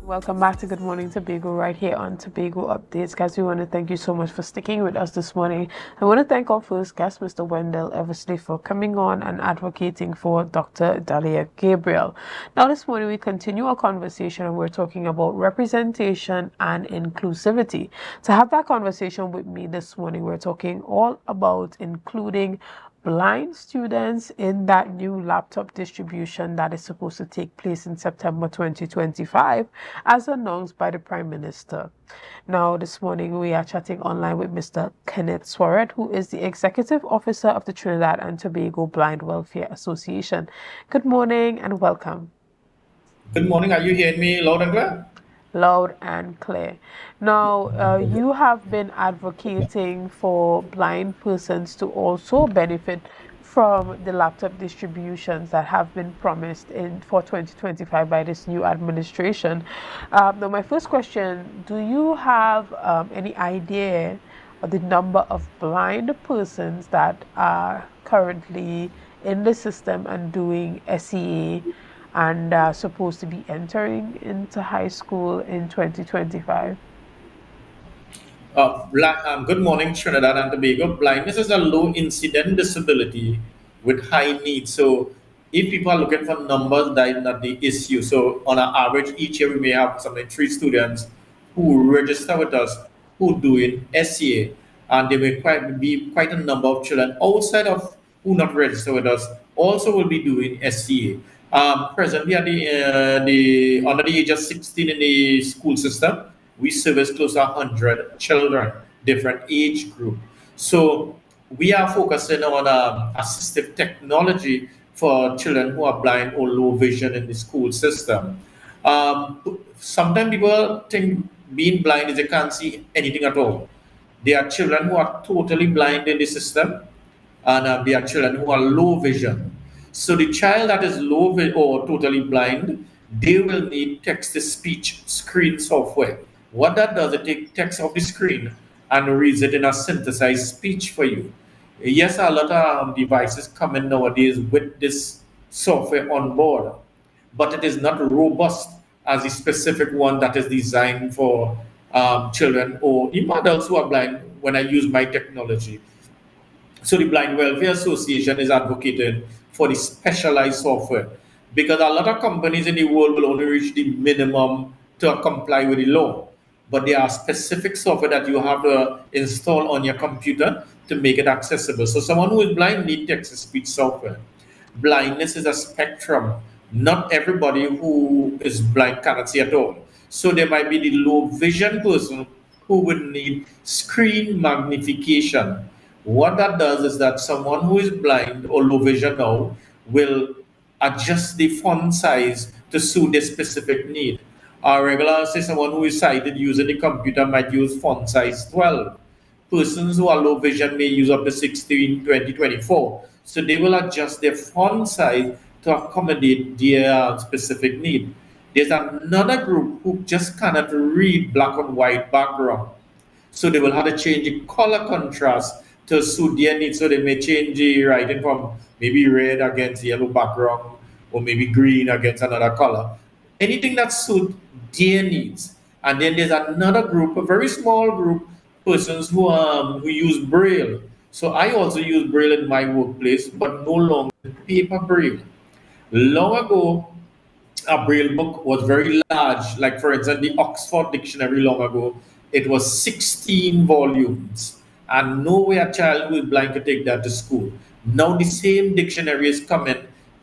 Welcome back to Good Morning Tobago right here on Tobago Updates. Guys, we want to thank you so much for sticking with us this morning. I want to thank our first guest, Mr. Wendell Eversley, for coming on and advocating for Dr. Dahlia Gabriel. Now, this morning we continue our conversation and we're talking about representation and inclusivity. To have that conversation with me this morning, we're talking all about including blind students in that new laptop distribution that is supposed to take place in September 2025, as announced by the Prime Minister. Now, this morning we are chatting online with Mr. Kenneth Surratt, who is the Executive Officer of the Trinidad and Tobago Blind Welfare Association. Good morning and welcome. Good morning. Are you hearing me loud and clear? Loud and clear. Now, you have been advocating for blind persons to also benefit from the laptop distributions that have been promised for 2025 by this new administration. Now, my first question, do you have any idea of the number of blind persons that are currently in the system and doing SEA and supposed to be entering into high school in 2025? Good morning, Trinidad and Tobago. Blindness is a low incident disability with high needs. So, if people are looking for numbers, that is not the issue. So, on an average, each year we may have something 3 students who register with us who do it SCA, and there may be quite a number of children outside of who not register with us also will be doing SCA. Presently, at the under the age of 16 in the school system, we service close to 100 children, different age group. So we are focusing on assistive technology for children who are blind or low vision in the school system. Sometimes people think being blind is they can't see anything at all. There are children who are totally blind in the system, and there are children who are low vision. So the child that is or totally blind, they will need text-to-speech screen software. What that does, it takes text off the screen and reads it in a synthesized speech for you. Yes, a lot of devices coming nowadays with this software on board, but it is not robust as the specific one that is designed for children or even adults who are blind when I use my technology. So the Blind Welfare Association is advocating for the specialized software because a lot of companies in the world will only reach the minimum to comply with the law. But there are specific software that you have to install on your computer to make it accessible. So someone who is blind needs text-to-speech software. Blindness is a spectrum. Not everybody who is blind cannot see at all. So there might be the low vision person who would need screen magnification. What that does is that someone who is blind or low vision now will adjust the font size to suit their specific need. A regular, say someone who is sighted using the computer might use font size 12. Persons who are low vision may use up to 16, 20, 24. So they will adjust their font size to accommodate their specific need. There's another group who just cannot read black and white background. So they will have to change the color contrast to suit their needs. So they may change the writing from maybe red against yellow background or maybe green against another color. Anything that suits their needs. And then there's another group, a very small group, persons who use Braille. So I also use Braille in my workplace, but no longer paper Braille. Long ago, a Braille book was very large. Like for instance, the Oxford Dictionary long ago, it was 16 volumes, and no way a child who is blind could take that to school. Now the same dictionary is coming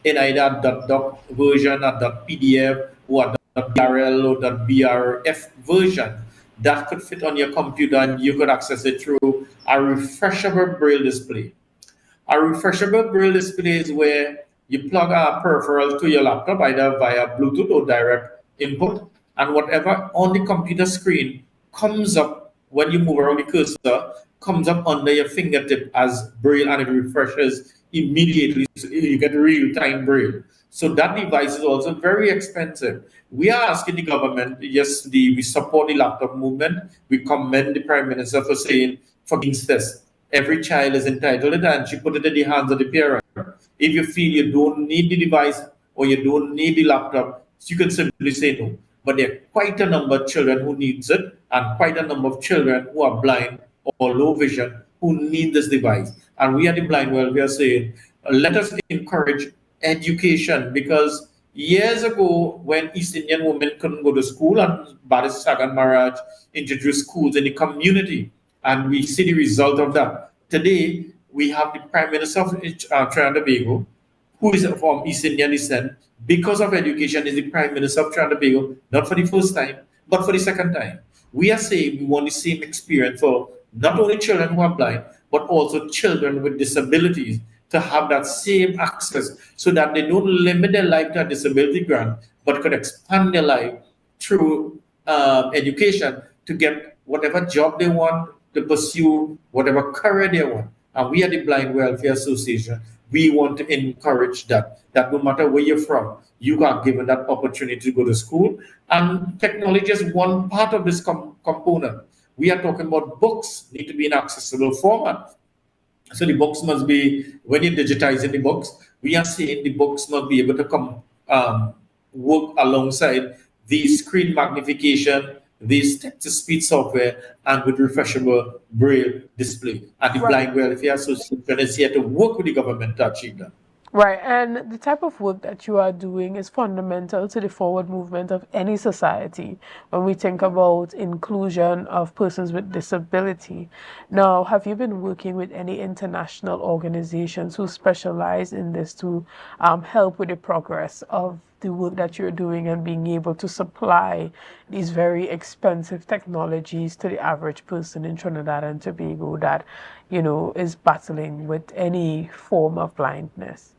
in either a .doc version, a .pdf, or a .brl or .brf version that could fit on your computer, and you could access it through a refreshable Braille display. A refreshable Braille display is where you plug a peripheral to your laptop, either via Bluetooth or direct input, and whatever on the computer screen comes up when you move around the cursor, comes up under your fingertip as Braille, and it refreshes immediately. So you get real time Braille. So that device is also very expensive. We are asking the government, yes, we support the laptop movement. We commend the Prime Minister for saying, for instance, every child is entitled to that, and she put it in the hands of the parent. If you feel you don't need the device or you don't need the laptop, you can simply say no. but there are quite a number of children who needs it, and quite a number of children who are blind or low vision who need this device. And we at the Blind World, we are saying, let us encourage education, because years ago, when East Indian women couldn't go to school, and Bharat Sagan Maharaj introduced schools in the community, and we see the result of that. Today, we have the Prime Minister of Trinidad and Tobago, who is from East Indian descent, because of education, is the Prime Minister of Trinidad and Tobago, not for the first time, but for the second time. We are saying we want the same experience for not only children who are blind, but also children with disabilities, to have that same access, so that they don't limit their life to a disability grant, but could expand their life through education, to get whatever job they want, to pursue whatever career they want. And we at the Blind Welfare Association, we want to encourage that no matter where you're from, you are given that opportunity to go to school. And technology is one part of this component. We are talking about books need to be in accessible format. So the books must be, when you're digitizing the books, we are saying the books must be able to come work alongside the screen magnification, the text-to-speech software, and with refreshable braille display. And the Right. Blind Welfare Association is here to work with the government to achieve that. Right, and the type of work that you are doing is fundamental to the forward movement of any society when we think about inclusion of persons with disability. Now, have you been working with any international organizations who specialize in this to help with the progress of the work that you're doing and being able to supply these very expensive technologies to the average person in Trinidad and Tobago that, is battling with any form of blindness?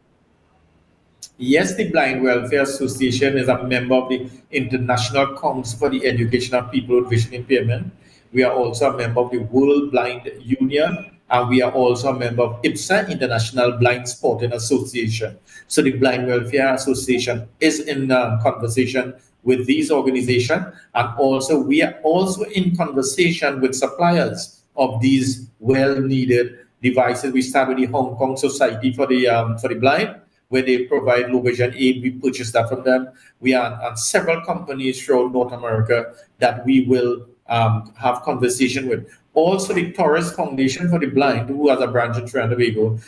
Yes, the Blind Welfare Association is a member of the International Council for the Education of People with Vision Impairment. We are also a member of the World Blind Union, and we are also a member of IPSA, International Blind Sporting Association. So the Blind Welfare Association is in conversation with these organizations, and also we are also in conversation with suppliers of these well-needed devices. We start with the Hong Kong Society for the Blind, where they provide low vision aid. We purchase that from them. We are on several companies throughout North America that we will have conversation with. Also, the Torres Foundation for the Blind, who has a branch in Trinidad and Tobago,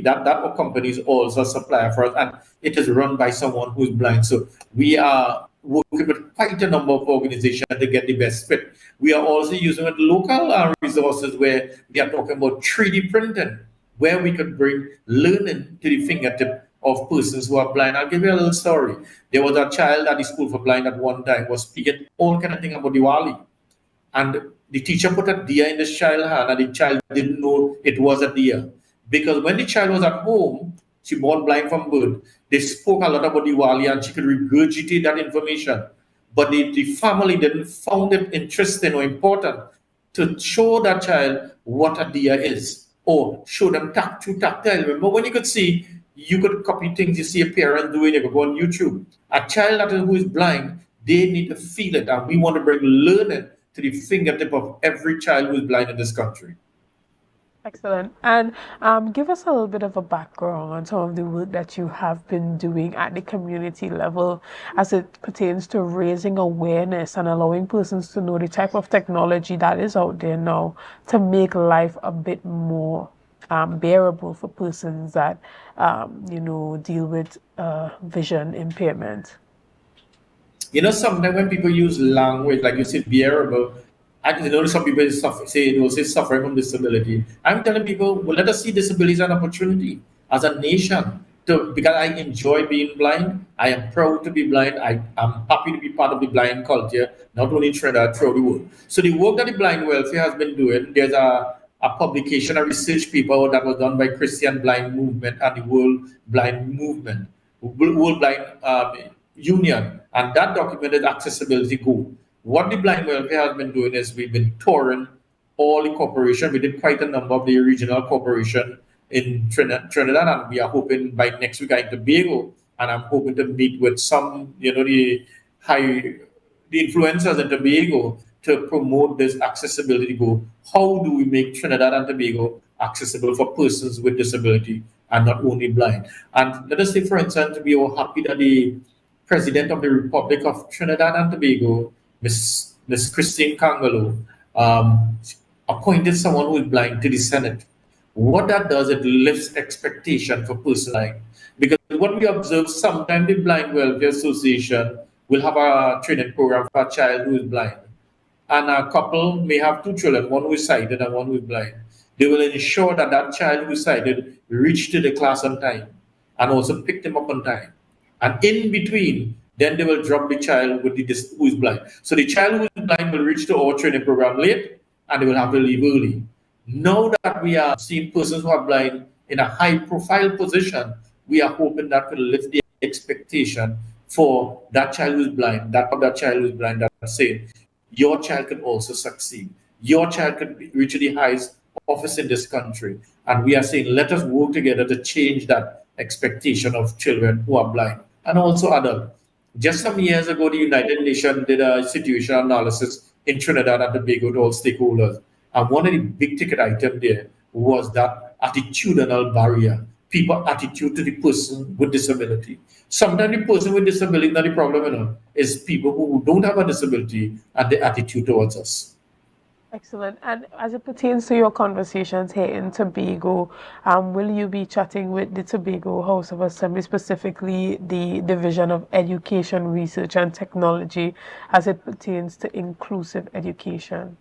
that company is also a supplier for us, and it is run by someone who is blind. So we are working with quite a number of organizations to get the best fit. We are also using local resources, where we are talking about 3D printing, where we could bring learning to the fingertip of persons who are blind. I'll give you a little story. There was a child at the school for blind at one time was speaking all kind of thing about Diwali. And the teacher put a deer in the child's hand, and the child didn't know it was a deer. Because when the child was at home, she born blind from birth, they spoke a lot about Diwali and she could regurgitate that information. But the family didn't found it interesting or important to show that child what a deer is, or show them tactile. Remember when you could see, you could copy things you see a parent doing, you could go on YouTube. A child who is blind, they need to feel it, and we want to bring learning to the fingertip of every child who is blind in this country. Excellent. And give us a little bit of a background on some of the work that you have been doing at the community level as it pertains to raising awareness and allowing persons to know the type of technology that is out there now to make life a bit more bearable for persons that, deal with vision impairment. Sometimes when people use language, like you said, bearable, some people say suffering from disability. I'm telling people, well, let us see disability as an opportunity as a nation. Because I enjoy being blind, I am proud to be blind. I am happy to be part of the blind culture, not only in Trinidad, throughout the world. So the work that the Blind Welfare has been doing, there's a publication, a research paper that was done by Christian Blind Movement and the World Blind Movement, World Blind Union, and that documented accessibility goal. What the Blind Welfare has been doing is we've been touring all the corporation. We did quite a number of the regional corporation in Trinidad, and we are hoping by next week in Tobago, and I'm hoping to meet with some, the influencers in Tobago to promote this accessibility goal. How do we make Trinidad and Tobago accessible for persons with disability and not only blind? And let us say, for instance, we are happy that President of the Republic of Trinidad and Tobago, Miss Christine Kangalo, appointed someone who is blind to the Senate. What that does, it lifts expectation for person blind. Because what we observe, sometimes the Blind Welfare Association will have a training program for a child who is blind, and a couple may have two children, one who is sighted and one who is blind. They will ensure that that child who is sighted reach to the class on time and also pick them up on time. And in between, then they will drop the child with who is blind. So the child who is blind will reach to our training program late and they will have to leave early. Now that we are seeing persons who are blind in a high profile position, we are hoping that will lift the expectation for that child who is blind, that child who is blind, that's saying, your child can also succeed. Your child could reach the highest office in this country. And we are saying, let us work together to change that expectation of children who are blind and also adults. Just some years ago, the United Nations did a situational analysis in Trinidad and Tobago to all stakeholders. And one of the big ticket items there was that attitudinal barrier, people attitude to the person with disability. Sometimes the person with disability, not the problem, is people who don't have a disability and the attitude towards us. Excellent. And as it pertains to your conversations here in Tobago, will you be chatting with the Tobago House of Assembly, specifically the Division of Education, Research and Technology, as it pertains to inclusive education?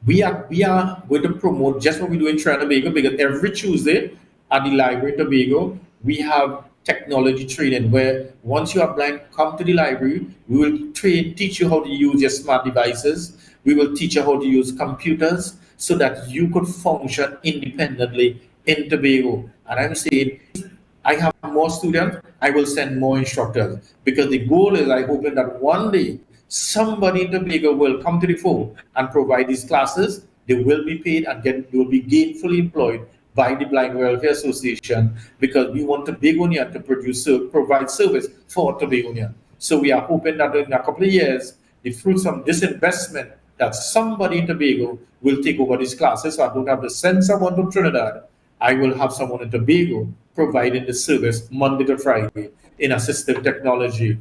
We are going to promote just what we do in Trinidad and Tobago, because every Tuesday at the library in Tobago, we have technology training where once you are blind, come to the library. We will teach you how to use your smart devices. We will teach you how to use computers so that you could function independently in Tobago. And I'm saying, I have more students, I will send more instructors, because the goal is, I hope that one day somebody in Tobago will come to the fore and provide these classes. They will be paid and they will be gainfully employed by the Blind Welfare Association, because we want Tobagonian to provide service for Tobagonian. So we are hoping that in a couple of years, the fruits of this investment, that somebody in Tobago will take over these classes. So I don't have to send someone from Trinidad. I will have someone in Tobago providing the service Monday to Friday in assistive technology.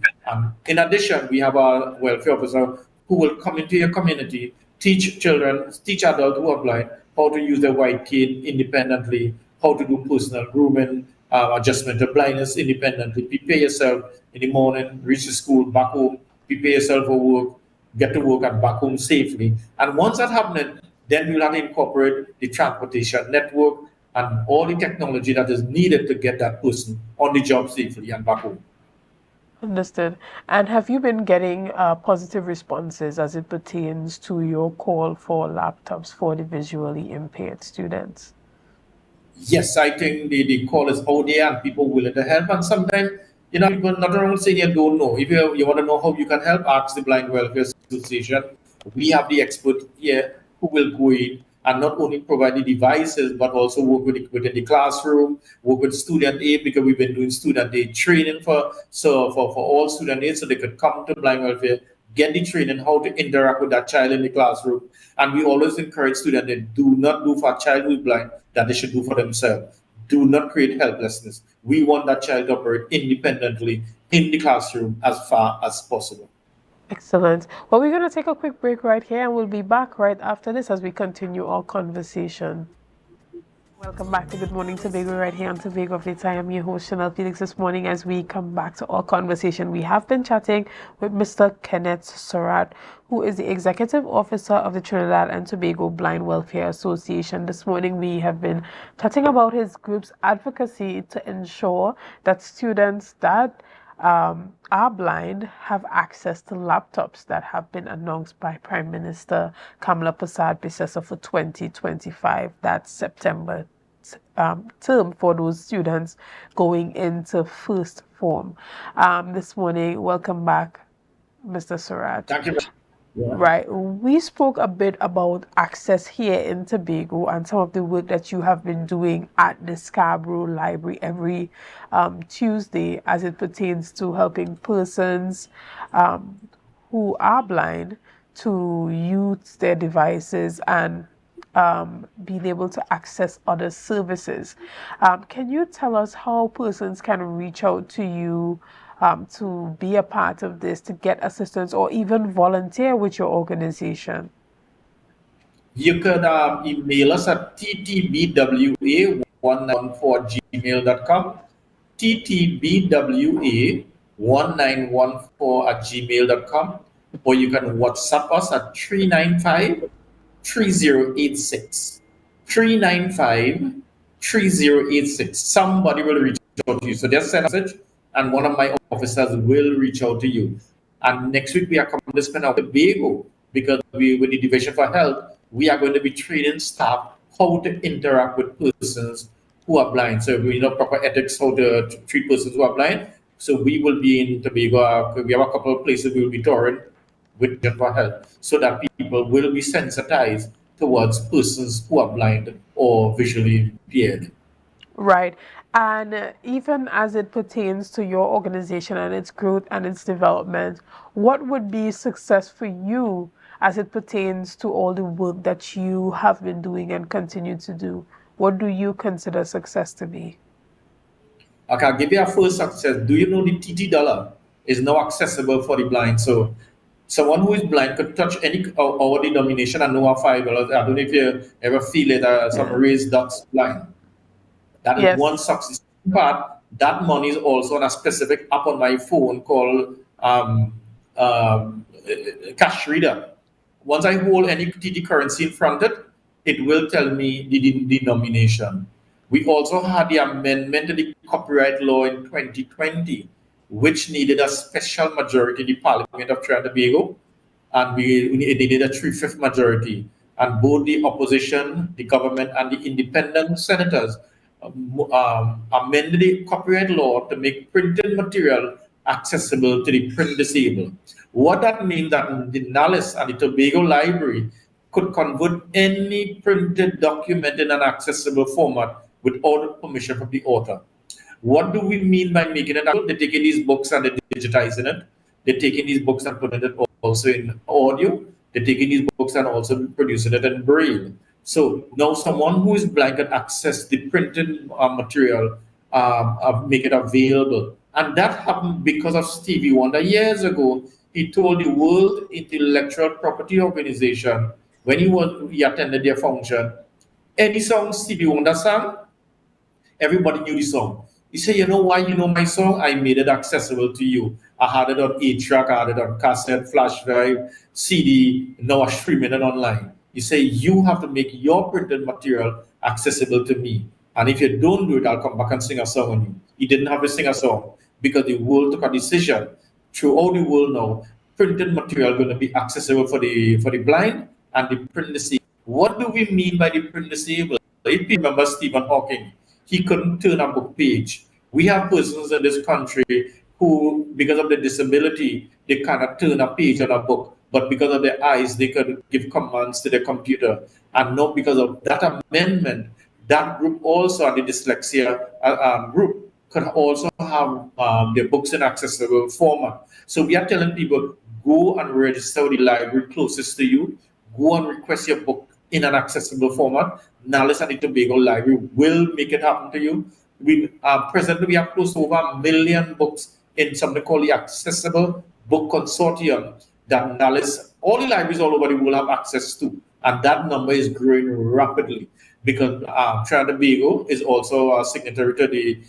In addition, we have a welfare officer who will come into your community, teach children, teach adults who are blind how to use their white cane independently, how to do personal grooming, adjustment of blindness independently, prepare yourself in the morning, reach the school, back home, prepare yourself for work, get to work and back home safely. And once that happens, then we'll have to incorporate the transportation network and all the technology that is needed to get that person on the job safely and back home. Understood. And have you been getting positive responses as it pertains to your call for laptops for the visually impaired students? Yes, I think the call is out there and people willing to help. And sometimes, people not around saying you don't know. If you want to know how you can help, ask the Blind Welfare Association. We have the expert here who will go in and not only provide the devices, but also work within the classroom, work with student aid, because we've been doing student aid training for all student aid, so they could come to Blind Welfare, get the training how to interact with that child in the classroom. And we always encourage students that do not do for a child who is blind that they should do for themselves. Do not create helplessness. We want that child to operate independently in the classroom as far as possible. Excellent. Well, we're going to take a quick break right here and we'll be back right after this as we continue our conversation. Welcome back to Good Morning Tobago right here on Tobago Updates. I am your host, Shenell Felix. This morning, as we come back to our conversation, we have been chatting with Mr. Kenneth Surratt, who is the Executive Officer of the Trinidad and Tobago Blind Welfare Association. This morning, we have been chatting about his group's advocacy to ensure that students that are blind have access to laptops that have been announced by Prime Minister Kamala Persad-Bissessar for 2025. That's September term for those students going into first form. This morning, welcome back, Mr. Surratt. Thank you. Yeah. Right. We spoke a bit about access here in Tobago and some of the work that you have been doing at the Scarborough Library every Tuesday as it pertains to helping persons who are blind to use their devices and being able to access other services. Can you tell us how persons can reach out to you to be a part of this, to get assistance, or even volunteer with your organization? You could email us at ttbwa1914@gmail.com, ttbwa1914@gmail.com, or you can WhatsApp us at 395-3086. 395-3086. Somebody will reach out to you. So just send a message, and one of my officers will reach out to you. And next week, we are coming to spend out Tobago, because with the Division for Health, we are going to be training staff how to interact with persons who are blind. So we know proper ethics, how to treat persons who are blind. So we will be in Tobago. We have a couple of places we will be touring with mental health, so that people will be sensitized towards persons who are blind or visually impaired. Right. And even as it pertains to your organization and its growth and its development, what would be success for you as it pertains to all the work that you have been doing and continue to do? What do you consider success to be? Okay, I'll give you a first success. Do you know the TT dollar is now accessible for the blind? So someone who is blind could touch any our denomination and know our $5. I don't know if you ever feel it. Some Yeah. raised dots blind. That is one Yes. success. But that money is also on a specific app on my phone called Cash Reader. Once I hold any TT currency in front of it, it will tell me the denomination. We also had the amendment to the copyright law in 2020, which needed a special majority in the Parliament of Trinidad and Tobago, and we needed a three-fifth majority. And both the opposition, the government, and the independent senators amended the copyright law to make printed material accessible to the print disabled. What that means that the Nallis and the Tobago Library could convert any printed document in an accessible format without permission from the author. What do we mean by making it? They're taking these books and they're digitizing it. They're taking these books and putting it also in audio. They're taking these books and also producing it in braille. So now someone who is blind can access the printed material, make it available. And that happened because of Stevie Wonder years ago. He told the World Intellectual Property Organization, when he attended their function, any song Stevie Wonder sang, everybody knew the song. He said, "You know why you know my song? I made it accessible to you. I had it on 8-track, I had it on cassette, flash drive, CD, now I'm streaming it online." He said, "You have to make your printed material accessible to me. And if you don't do it, I'll come back and sing a song on you." He didn't have to sing a song because the world took a decision throughout the world now. Printed material going to be accessible for the blind and the print disabled. What do we mean by the print disabled? If you remember Stephen Hawking, he couldn't turn a book page. We have persons in this country who, because of their disability, they cannot turn a page on a book, but because of their eyes, they could give commands to their computer. And not because of that amendment, that group also, the dyslexia group, could also have their books in accessible format. So we are telling people, go and register with the library closest to you, go and request your book in an accessible format. Nallis and the Tobago Library will make it happen to you. Presently, we have close to over 1 million books in something called the Accessible Book Consortium that Nallis, all the libraries all over the world have access to. And that number is growing rapidly because Trinidad and Tobago is also a signatory to the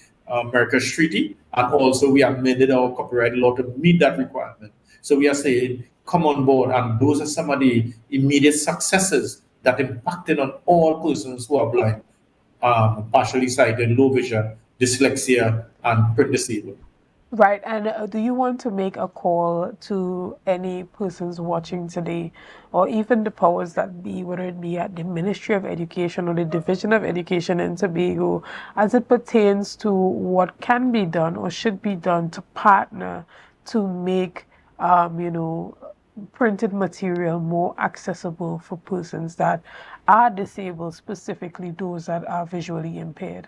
Marrakesh Treaty. And also, we amended our copyright law to meet that requirement. So we are saying, come on board. And those are some of the immediate successes that impacted on all persons who are blind, partially sighted, low vision, dyslexia, and print disabled. Right. And do you want to make a call to any persons watching today, or even the powers that be, whether it be at the Ministry of Education or the Division of Education in Tobago, as it pertains to what can be done or should be done to partner to make, printed material more accessible for persons that are disabled, specifically those that are visually impaired?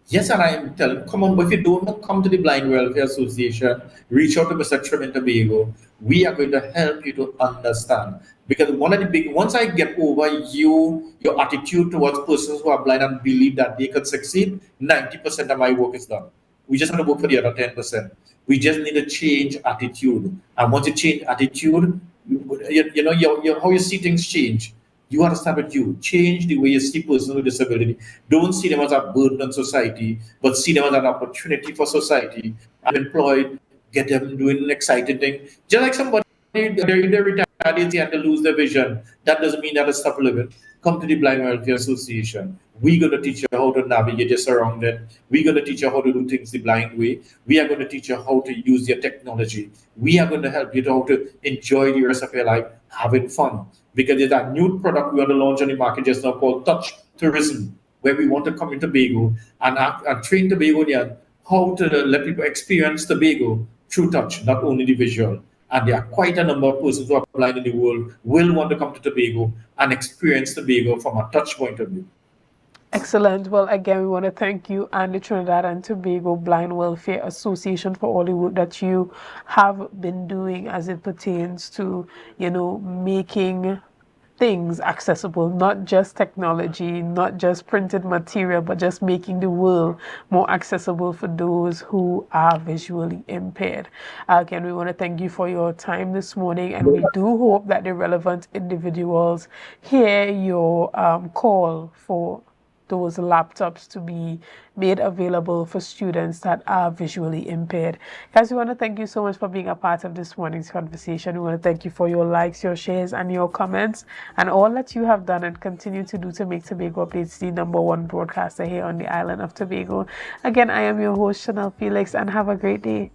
Yes, and I am telling, come on, but if you don't come to the Blind Welfare Association, reach out to Mr. Trim in Tobago. We are going to help you to understand. Because one of the big, once I get over your attitude towards persons who are blind and believe that they could succeed, 90% of my work is done. We just want to work for the other 10%. We just need to change attitude. And once you change attitude, how you see things change. You have to start with you. Change the way you see persons with disability. Don't see them as a burden on society, but see them as an opportunity for society. I'm employed, get them doing an exciting thing. Just like somebody, they're retired and they lose their vision. That doesn't mean that they stop living. Come to the Blind Welfare Association. We're going to teach you how to navigate your surrounding. We're going to teach you how to do things the blind way. We are going to teach you how to use your technology. We are going to help you to how to enjoy the rest of your life having fun. Because there's a new product we want to launch on the market just now called Touch Tourism, where we want to come in Tobago and train Tobagonians how to let people experience Tobago through touch, not only the visual. And there are quite a number of persons who are blind in the world will want to come to Tobago and experience Tobago from a touch point of view. Excellent. Well, again, we want to thank you and the Trinidad and Tobago Blind Welfare Association for all the work that you have been doing as it pertains to, making things accessible, not just technology, not just printed material, but just making the world more accessible for those who are visually impaired. Again, we want to thank you for your time this morning, and we do hope that the relevant individuals hear your call for those laptops to be made available for students that are visually impaired. Guys, we want to thank you so much for being a part of this morning's conversation. We want to thank you for your likes, your shares, and your comments, and all that you have done and continue to do to make Tobago Updates the #1 broadcaster here on the island of Tobago. Again, I am your host, Shenell Felix, and have a great day.